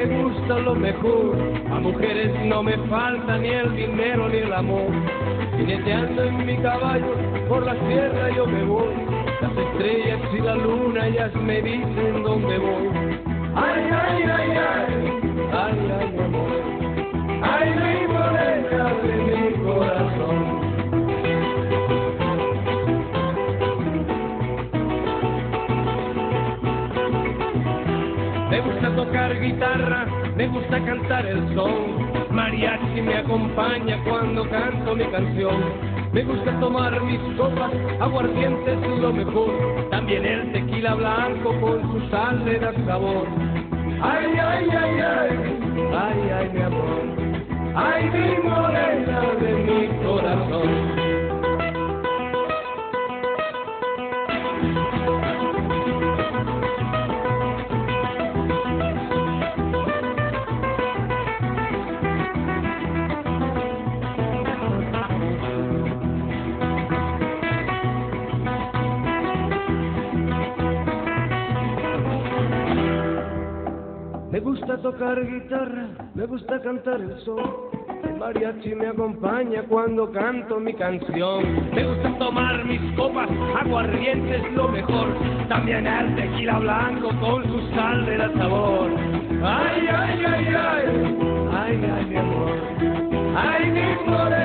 me gusta lo mejor. A mujeres no me falta ni el dinero ni el amor. Jineteando en mi caballo por la sierra yo me voy. Las estrellas y la luna ellas me dicen dónde voy. Ay, ay, ay, ay, ay, ay, mi amor. Ay, mi morena de mi corazón. Me gusta tocar guitarra, me gusta cantar el son. Mariachi me acompaña cuando canto mi canción. Me gusta tomar mis copas, aguardiente es lo mejor. También el tequila blanco con su sal le da sabor. Ay, ay, ay, ay, ay, ay, mi amor. Ay, mi morena de mi corazón. Me gusta tocar guitarra, me gusta cantar el son. El mariachi me acompaña cuando canto mi canción. Me gusta tomar mis copas, aguardiente es lo mejor. También el tequila blanco con su sal le da sabor. Ay, ay, ay, ay, ay, ay, mi amor. Ay, mi flor.